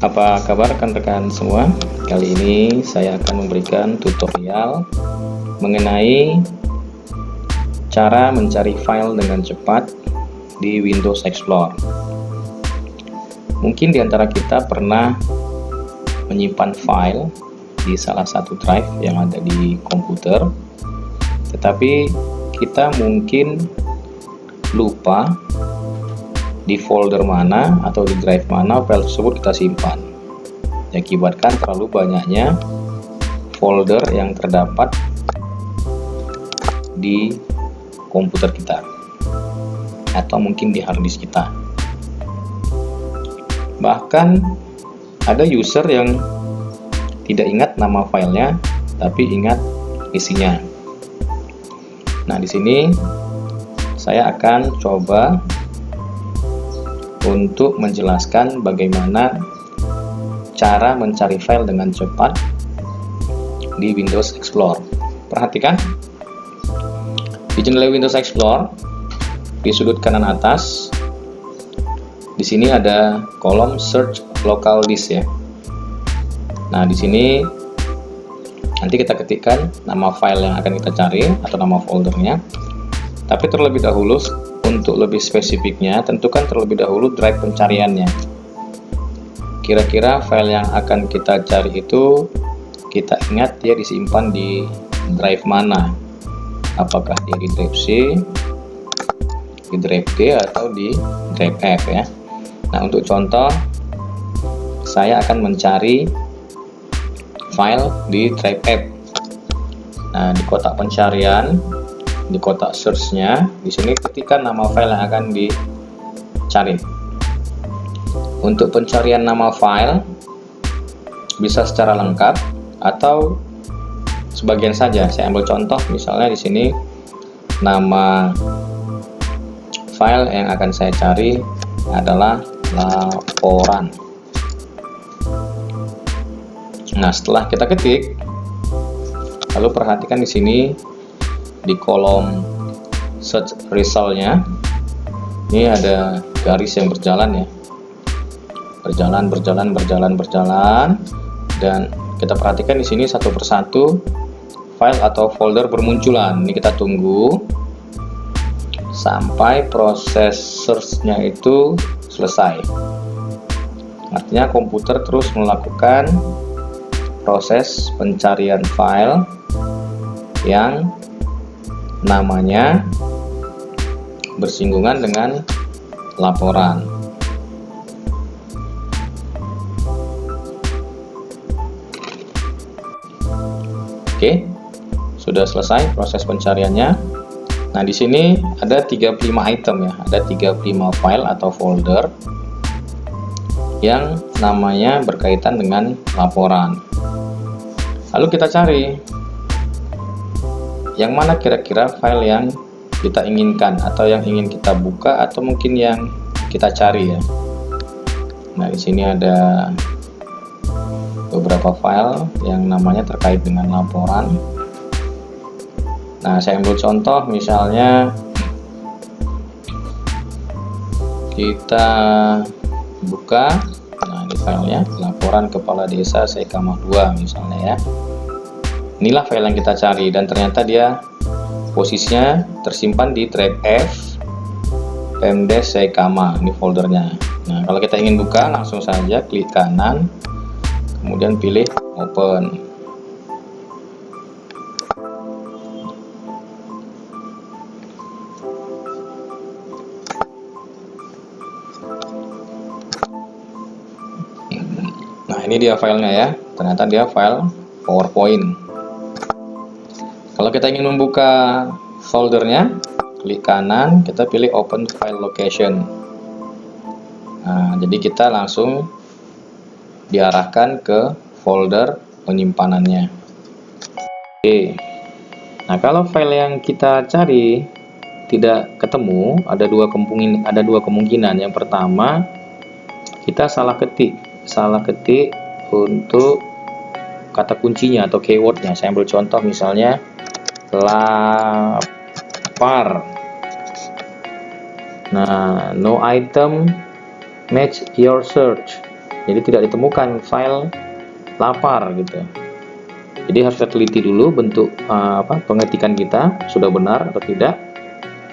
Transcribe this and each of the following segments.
Apa kabar rekan-rekan semua? Kali ini saya akan memberikan tutorial mengenai cara mencari file dengan cepat di Windows Explorer. Mungkin di antara kita pernah menyimpan file di salah satu drive yang ada di komputer, tetapi kita mungkin lupa di folder mana atau di drive mana file tersebut kita simpan, diakibatkan terlalu banyaknya folder yang terdapat di komputer kita atau mungkin di hard disk kita. Bahkan ada user yang tidak ingat nama filenya tapi ingat isinya. Nah, di sini saya akan coba untuk menjelaskan bagaimana cara mencari file dengan cepat di Windows Explorer. Perhatikan di jendela Windows Explorer di sudut kanan atas, di sini ada kolom Search Local Disk ya. Nah, di sini nanti kita ketikkan nama file yang akan kita cari atau nama foldernya. Tapi terlebih dahulu, untuk lebih spesifiknya, tentukan terlebih dahulu drive pencariannya. Kira-kira file yang akan kita cari itu kita ingat dia disimpan di drive mana? Apakah dia di drive C, di drive D, atau di drive F ya. Nah, untuk contoh saya akan mencari file di drive F. Nah, di kotak pencarian, di kotak search-nya, di sini ketikkan nama file yang akan dicari. Untuk pencarian nama file bisa secara lengkap atau sebagian saja. Saya ambil contoh, misalnya di sini nama file yang akan saya cari adalah laporan. Nah, setelah kita ketik, lalu perhatikan di sini di kolom search result-nya ini ada garis yang berjalan ya, berjalan, dan kita perhatikan di sini satu persatu file atau folder bermunculan. Ini kita tunggu sampai proses search-nya itu selesai. Artinya komputer terus melakukan proses pencarian file yang namanya bersinggungan dengan laporan. Oke, sudah selesai proses pencariannya. Nah, di sini ada 35 item ya, ada 35 file atau folder yang namanya berkaitan dengan laporan. Lalu kita cari yang mana kira-kira file yang kita inginkan atau yang ingin kita buka atau mungkin yang kita cari ya. Nah, di sini ada beberapa file yang namanya terkait dengan laporan. Nah, saya ambil contoh, misalnya kita buka, nah ini filenya, laporan kepala desa Sekama 2 misalnya ya. Inilah file yang kita cari dan ternyata dia posisinya tersimpan di drive F Pemdes Sekama, ini foldernya. Nah, kalau kita ingin buka, langsung saja klik kanan, kemudian pilih open. Nah, ini dia filenya ya, ternyata dia file PowerPoint. Kalau kita ingin membuka foldernya, klik kanan, kita pilih open file location. Nah, jadi kita langsung diarahkan ke folder penyimpanannya. Oke. Nah, kalau file yang kita cari tidak ketemu, ada dua kemungkinan. Yang pertama, kita salah ketik untuk kata kuncinya atau keywordnya. Saya ambil contoh misalnya lapar. Nah, no item match your search. jadi tidak ditemukan file lapar gitu. Jadi harus kita teliti dulu bentuk pengetikan kita sudah benar atau tidak.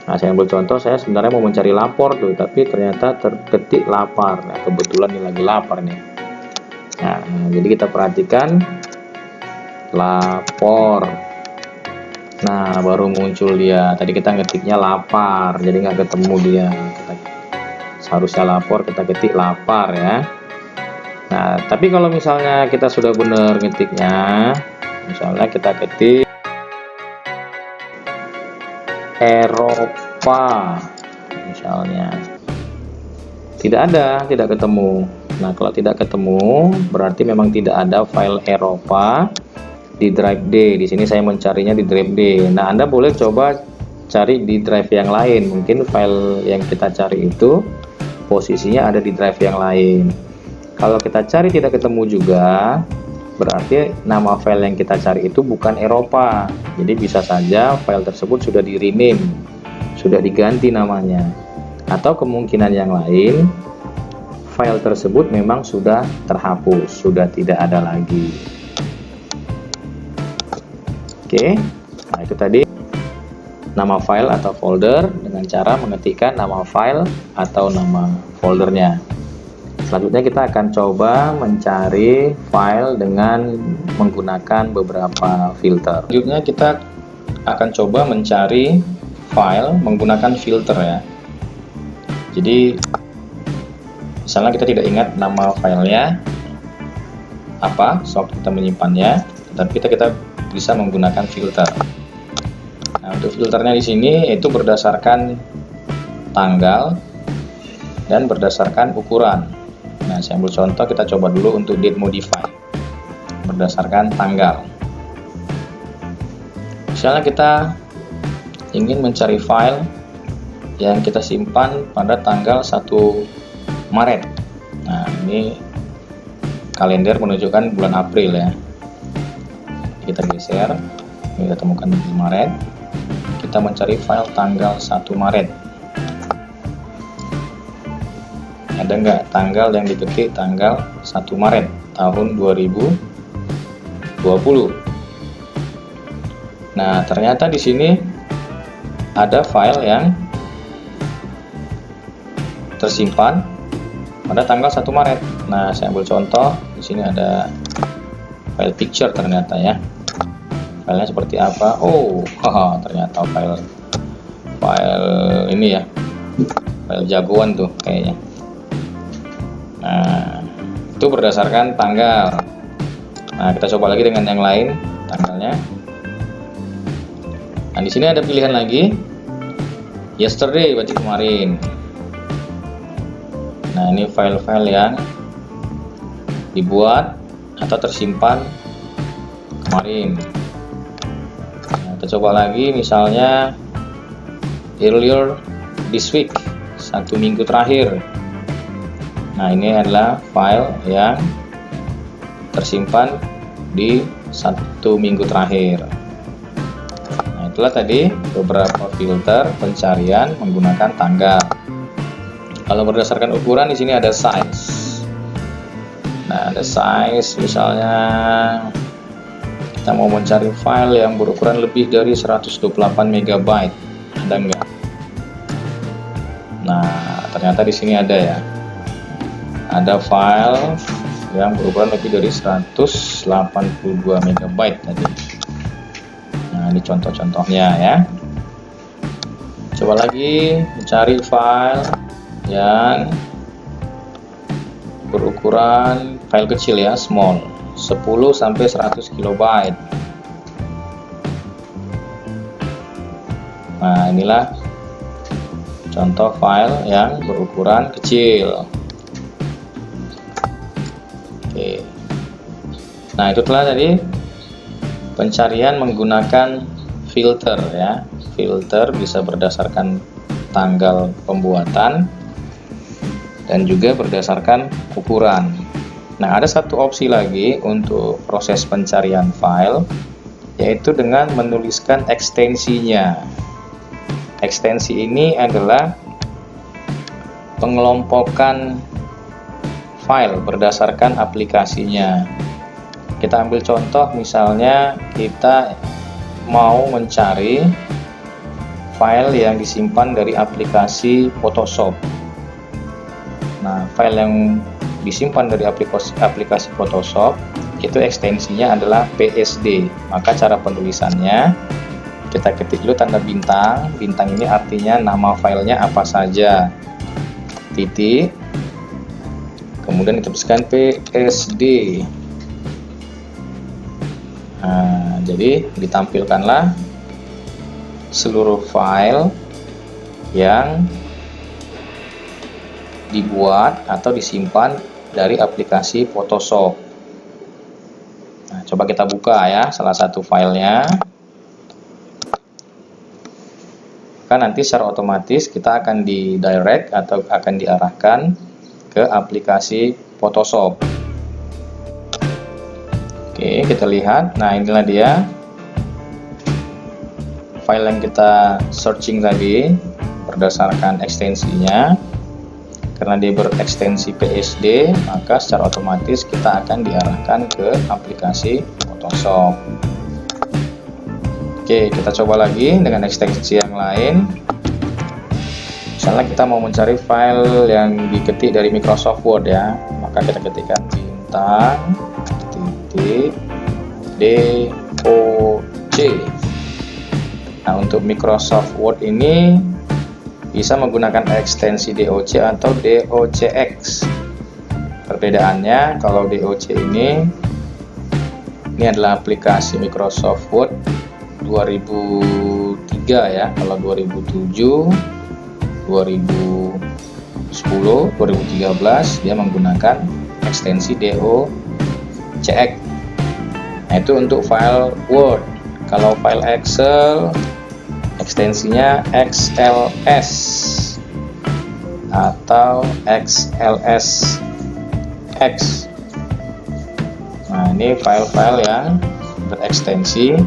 Nah, saya ambil contoh, saya sebenarnya mau mencari lapor tuh, tapi ternyata terketik lapar. Nah, kebetulan ini lagi lapar nih. Nah, jadi kita perhatikan lapor. Nah, baru muncul dia. Tadi kita ngetiknya lapar, jadi nggak ketemu dia. Seharusnya lapor, kita ketik lapar ya. Nah, tapi kalau misalnya kita sudah benar ngetiknya, misalnya kita ketik Eropa misalnya, tidak ketemu. Nah, kalau tidak ketemu berarti memang tidak ada file Eropa di drive D. Di sini saya mencarinya di drive D. Nah, Anda boleh coba cari di drive yang lain. Mungkin file yang kita cari itu posisinya ada di drive yang lain. Kalau kita cari tidak ketemu juga, berarti nama file yang kita cari itu bukan Eropa. Jadi bisa saja file tersebut sudah di rename, sudah diganti namanya. Atau kemungkinan yang lain, file tersebut memang sudah terhapus, sudah tidak ada lagi. Oke, nah itu tadi nama file atau folder dengan cara mengetikkan nama file atau nama foldernya. Selanjutnya kita akan coba mencari file dengan menggunakan beberapa filter. Selanjutnya kita akan coba mencari file menggunakan filter ya. Jadi misalnya kita tidak ingat nama filenya apa saat kita menyimpannya, tapi kita bisa menggunakan filter. Nah, untuk filternya di sini itu berdasarkan tanggal dan berdasarkan ukuran. Nah, saya ambil contoh, kita coba dulu untuk date modify berdasarkan tanggal. Misalnya kita ingin mencari file yang kita simpan pada tanggal 1 Maret. Nah, ini kalender menunjukkan bulan April ya. Kita geser, kita temukan di Maret. Kita mencari file tanggal 1 Maret. Ada nggak tanggal yang diketik tanggal 1 Maret tahun 2020? Nah, ternyata di sini ada file yang tersimpan pada tanggal 1 Maret. Nah, saya ambil contoh, di sini ada file picture ternyata ya. Filenya seperti apa? Oh, ternyata file ini ya. File jagoan tuh kayaknya. Nah, itu berdasarkan tanggal. Nah, kita coba lagi dengan yang lain tanggalnya. Nah, di sini ada pilihan lagi. Yesterday berarti kemarin. Nah, ini file-file yang dibuat atau tersimpan kemarin. Nah, kita coba lagi misalnya earlier this week, 1 minggu terakhir. Nah, ini adalah file yang tersimpan di 1 minggu terakhir. Nah, itulah tadi beberapa filter pencarian menggunakan tanggal. Kalau berdasarkan ukuran, di sini ada size. Nah, ada size, misalnya kita mau mencari file yang berukuran lebih dari 128 MB. Ada nggak? Nah, ternyata di sini ada ya. Ada file yang berukuran lebih dari 182 MB tadi. Nah, ini contoh-contohnya ya. Coba lagi mencari file yang berukuran file kecil ya, small, 10 sampai 100 KB. Nah, inilah contoh file yang berukuran kecil. Oke. Nah, itu telah tadi pencarian menggunakan filter ya. Filter bisa berdasarkan tanggal pembuatan dan juga berdasarkan ukuran. Nah, ada satu opsi lagi untuk proses pencarian file, yaitu dengan menuliskan ekstensinya. Ekstensi ini adalah pengelompokan file berdasarkan aplikasinya. Kita ambil contoh, misalnya kita mau mencari file yang disimpan dari aplikasi Photoshop. Nah, file yang disimpan dari aplikasi Photoshop itu ekstensinya adalah PSD. Maka cara penulisannya, kita ketik dulu tanda bintang. Bintang ini artinya nama filenya apa saja, titik, kemudian dituliskan PSD. Nah, jadi ditampilkanlah seluruh file yang dibuat atau disimpan dari aplikasi Photoshop. Nah, coba kita buka ya salah satu filenya. Maka nanti secara otomatis kita akan didirect atau akan diarahkan ke aplikasi Photoshop. Oke, kita lihat. Nah, inilah dia file yang kita searching tadi berdasarkan ekstensinya. Karena dia berekstensi PSD, maka secara otomatis kita akan diarahkan ke aplikasi Photoshop. Oke, kita coba lagi dengan ekstensi yang lain. Misalnya kita mau mencari file yang diketik dari Microsoft Word ya, maka kita ketikkan bintang titik DOC. Nah, untuk Microsoft Word ini bisa menggunakan ekstensi DOC atau DOCX. Perbedaannya, kalau DOC ini adalah aplikasi Microsoft Word 2003 ya. Kalau 2007, 2010, 2013 dia menggunakan ekstensi DOCX. Nah, itu untuk file Word. Kalau file Excel ekstensinya XLS atau XLSX. Nah, ini file-file yang berekstensi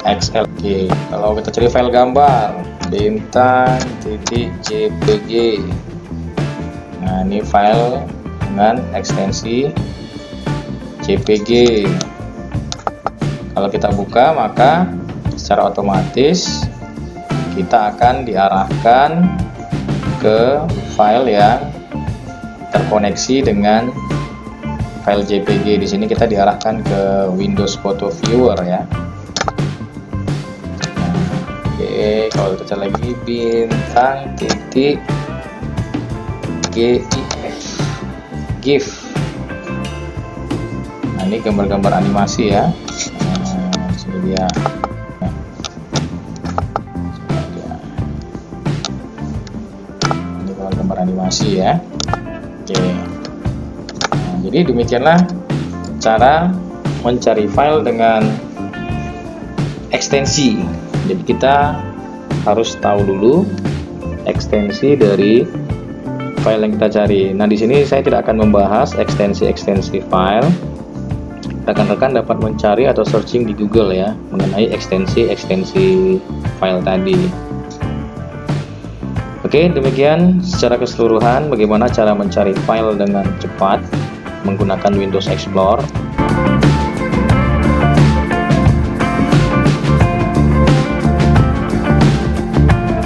XLG. Kalau kita cari file gambar, bintang titik JPG. Nah, ini file dengan ekstensi JPG. Kalau kita buka, maka secara otomatis kita akan diarahkan ke file yang terkoneksi dengan file JPG. Di sini kita diarahkan ke Windows Photo Viewer ya. Nah, oke, kalau kita cari lagi bintang titik GIF. Nah, ini gambar-gambar animasi ya. Nah, di sini dia. Gambar animasi ya. Oke. Nah, jadi demikianlah cara mencari file dengan ekstensi. Jadi kita harus tahu dulu ekstensi dari file yang kita cari. Nah, di sini saya tidak akan membahas ekstensi file. Rekan-rekan dapat mencari atau searching di Google ya mengenai ekstensi file tadi. Oke, demikian secara keseluruhan bagaimana cara mencari file dengan cepat menggunakan Windows Explorer.